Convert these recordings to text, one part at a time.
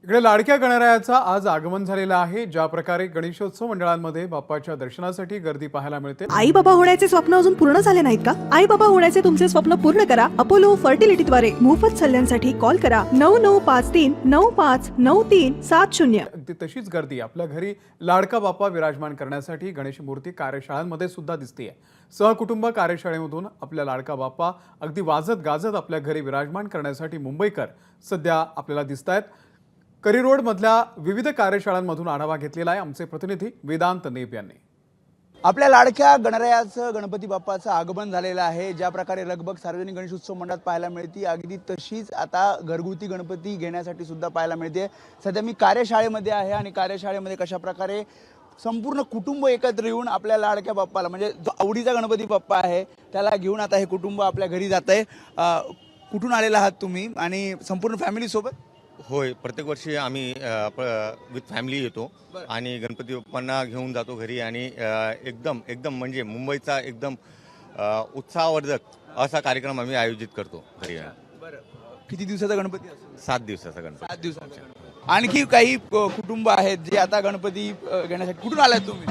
इकडे लाडक्या गणरायाचा आज आगमन झालेला आहे। ज्या प्रकारे गणेशोत्सव मंडळांमध्ये बाप्पाच्या दर्शनासाठी गर्दी पाहायला मिळते। आई बाबा होण्याचे स्वप्न अजून पूर्ण झाले नाहीत का? आई बाबा होण्याचे तुमचे स्वप्न पूर्ण करा अपोलो फर्टिलिटीद्वारे। मोफत सल्ल्यांसाठी कॉल करा 9953959370। अगदी तशीच गर्दी आपल्या घरी लाडका बाप्पा विराजमान करण्यासाठी गणेश मूर्ती कार्यशाळांमध्ये सुद्धा दिसतेय। सहकुटुंब कार्यशाळेमधून आपल्या लाडका बाप्पा अगदी वाजत गाजत आपल्या घरी विराजमान करण्यासाठी मुंबईकर सध्या आपल्याला दिसतायत। करी रोड मधल्या विविध कार्यशाळांमधून आढावा घेतलेला आहे आमचे प्रतिनिधी वेदांत नेप यांनी। आपल्या लाडक्या गणरायाचं गणपती बाप्पाचं आगमन झालेलं आहे। ज्या प्रकारे लगबग सार्वजनिक गणेशोत्सव मंडळात पाहायला मिळते अगदी तशीच आता घरगुती गणपती घेण्यासाठी सुद्धा पाहायला मिळते। सध्या मी कार्यशाळेमध्ये आहे आणि कार्यशाळेमध्ये कशा प्रकारे संपूर्ण कुटुंब एकत्र येऊन आपल्या लाडक्या बाप्पाला म्हणजे जो आवडीचा गणपती बाप्पा आहे त्याला घेऊन आता हे कुटुंब आपल्या घरी जात आहे। कुठून आलेला आहात तुम्ही आणि संपूर्ण फॅमिली सोबत? होय, प्रत्येक वर्षी आम्ही विथ फॅमिली येतो आणि गणपती बाप्पांना घेऊन जातो घरी आणि एकदम म्हणजे मुंबईचा एकदम उत्साहवर्धक असा कार्यक्रम आम्ही आयोजित करतो घरी। बरं, किती दिवसाचा गणपती असतो? 7 दिवसाचा गणपती। 7 दिवसाचा। आणखी काही कुटुंब आहेत जे आता गणपती घेण्यासाठी कुठून आलात तुम्ही?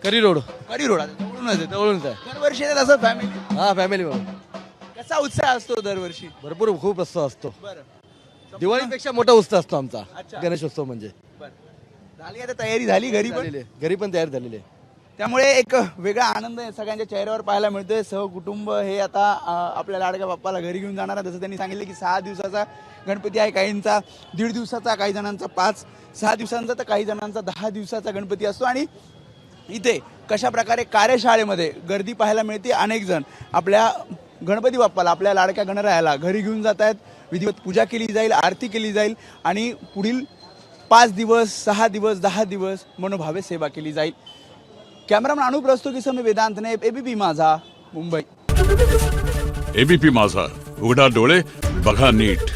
करी रोड करी रोड जवळूनच आहे। दरवर्षी येतात असं फॅमिली? हा, फॅमिली बरोबर। कसा उत्साह असतो दरवर्षी? भरपूर खूप उत्साह असतो। बरं, दिवाळीपेक्षा मोठा उत्साह असतो आमचा अच्छा। गणेशोत्सव म्हणजे। झाली आता तयारी झाली घरी पण? झालेली आहे, घरी पण तयार झालेली आहे। त्यामुळे एक वेगळा आनंद सगळ्यांच्या चेहऱ्यावर पाहायला मिळतोय। सहकुटुंब हे आता आपल्या लाडक्या बाप्पाला घरी घेऊन जाणार आहे। जसं त्यांनी सांगितलं की 6 दिवसाचा गणपती आहे, काहींचा 1.5 दिवसाचा, काही जणांचा 5-6 दिवसांचा, तर काही जणांचा 10 दिवसाचा गणपती असतो। आणि इथे कशा प्रकारे कार्यशाळेमध्ये गर्दी पाहायला मिळते। अनेक जण आपल्या गणपती बाप्पाला आपल्या लाडक्या गणरायाला घरी घेऊन जात आहेत। विधिवत पूजा केली जाईल, आरती केली जाईल आणि पुढील 5 दिवस, 6 दिवस, 10 दिवस मनोभावे सेवा केली जाईल। कॅमेरामॅन अनुप रस्तोगी मी वेदांत ने, एबीपी माझा, मुंबई। एबीपी माझा, उघडा डोळे बघा नीट।